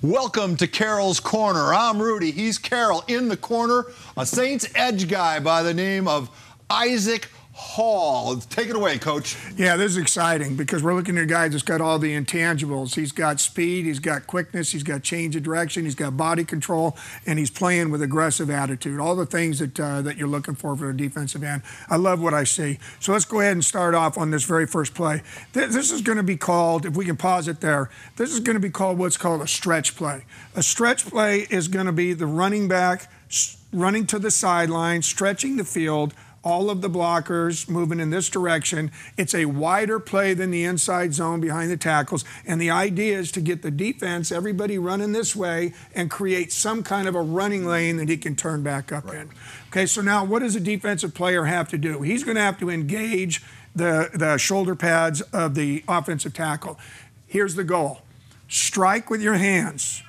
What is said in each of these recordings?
Welcome to Carroll's Corner. I'm Rudy. He's Carroll. In the corner, a Saints edge guy by the name of Isaac Hall. Take it away, Coach. Yeah, this is exciting because we're looking at a guy that's got all the intangibles. He's got speed, he's got quickness, he's got change of direction, he's got body control, and he's playing with aggressive attitude. All the things that you're looking for a defensive end. I love what I see. So let's go ahead and start off on this very first play. This is going to be called, if we can pause it there, this is going to be called what's called a stretch play. A stretch play is going to be the running back running to the sideline, stretching the field, all of the blockers moving in this direction. It's a wider play than the inside zone behind the tackles. And the idea is to get the defense, everybody running this way, and create some kind of a running lane that he can turn back up in. Okay, so now what does a defensive player have to do? He's going to have to engage the shoulder pads of the offensive tackle. Here's the goal. Strike with your hands.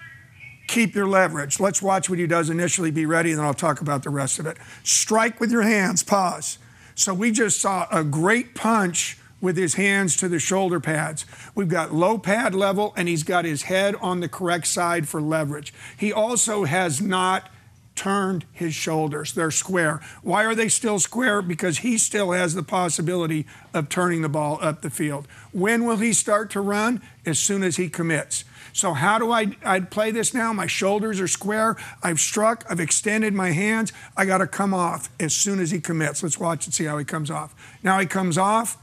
Keep your leverage. Let's watch what he does initially. Be ready, and then I'll talk about the rest of it. Strike with your hands. Pause. So we just saw a great punch with his hands to the shoulder pads. We've got low pad level, and he's got his head on the correct side for leverage. He also has not turned his shoulders. They're square. Why are they still square? Because he still has the possibility of turning the ball up the field. When will he start to run? As soon as he commits. So how do I play this now? My shoulders are square. I've struck. I've extended my hands. I got to come off as soon as he commits. Let's watch and see how he comes off. Now he comes off.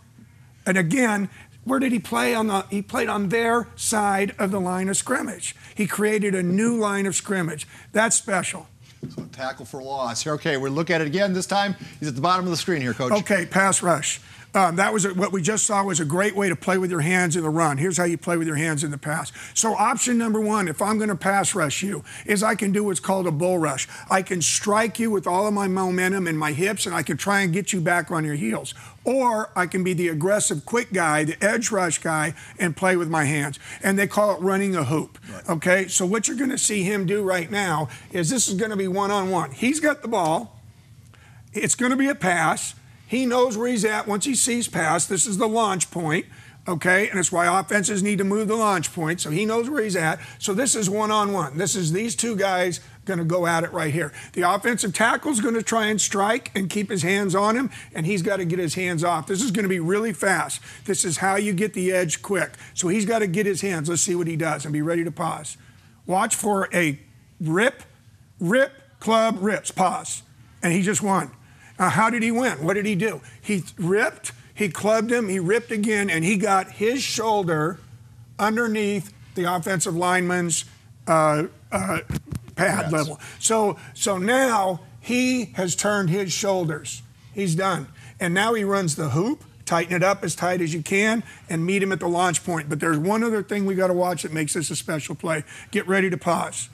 And again, where did he play? He played on their side of the line of scrimmage. He created a new line of scrimmage. That's special. So tackle for loss. Here, okay, we'll look at it again. This time, he's at the bottom of the screen here, Coach. Okay, pass rush. What we just saw was a great way to play with your hands in the run. Here's how you play with your hands in the pass. So option number one, if I'm going to pass rush you, is I can do what's called a bull rush. I can strike you with all of my momentum in my hips, and I can try and get you back on your heels. Or I can be the aggressive, quick guy, the edge rush guy, and play with my hands. And they call it running a hoop. Right. Okay, so what you're going to see him do right now is this is going to be one-on-one. He's got the ball. It's going to be a pass. He knows where he's at once he sees pass. This is the launch point, okay? And it's why offenses need to move the launch point, so he knows where he's at. So this is one-on-one. This is these two guys going to go at it right here. The offensive tackle's going to try and strike and keep his hands on him, and he's got to get his hands off. This is going to be really fast. This is how you get the edge quick. So he's got to get his hands. Let's see what he does, and be ready to pause. Watch for a rip, club, rips, pause. And he just won. How did he win? What did he do? He ripped, he clubbed him, he ripped again, and he got his shoulder underneath the offensive lineman's pad level. So now he has turned his shoulders. He's done. And now he runs the hoop, tighten it up as tight as you can, and meet him at the launch point. But there's one other thing we got to watch that makes this a special play. Get ready to pause.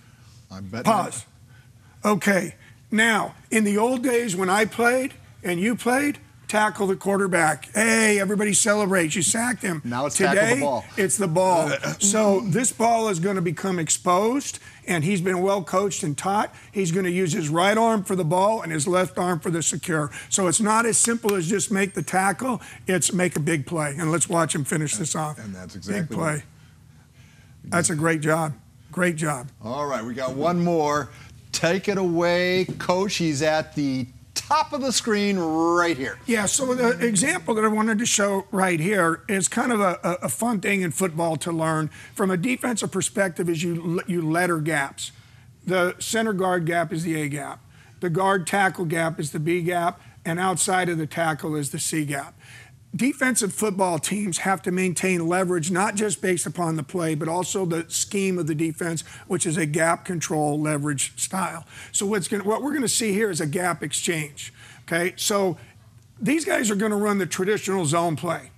I bet. Pause. Okay. Now, in the old days when I played and you played, tackle the quarterback. Hey, everybody celebrates. You sacked him. Now it's Today, tackle the ball. It's the ball. So this ball is going to become exposed, and he's been well coached and taught. He's going to use his right arm for the ball and his left arm for the secure. So it's not as simple as just make the tackle. It's make a big play. And let's watch him finish this off. And that's exactly big play. That's a great job. Great job. All right, we got one more. Take it away, Coach. He's at the top of the screen right here. Yeah, so the example that I wanted to show right here is kind of a fun thing in football to learn. From a defensive perspective is you letter gaps. The center guard gap is the A gap. The guard tackle gap is the B gap, and outside of the tackle is the C gap. Defensive football teams have to maintain leverage not just based upon the play, but also the scheme of the defense, which is a gap control leverage style. So what we're going to see here is a gap exchange. Okay, so these guys are going to run the traditional zone play.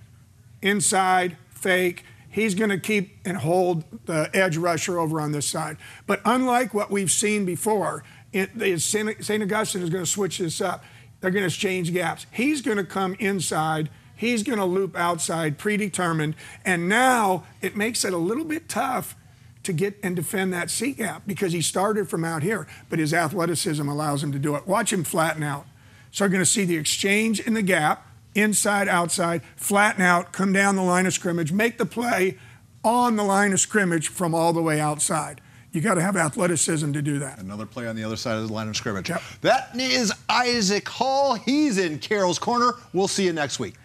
Inside, fake. He's going to keep and hold the edge rusher over on this side. But unlike what we've seen before, St. Augustine is going to switch this up. They're going to exchange gaps. He's going to come inside. He's going to loop outside, predetermined, and now it makes it a little bit tough to get and defend that C gap because he started from out here, but his athleticism allows him to do it. Watch him flatten out. So we're going to see the exchange in the gap, inside, outside, flatten out, come down the line of scrimmage, make the play on the line of scrimmage from all the way outside. You got to have athleticism to do that. Another play on the other side of the line of scrimmage. Yep. That is Isaac Hall. He's in Carroll's corner. We'll see you next week.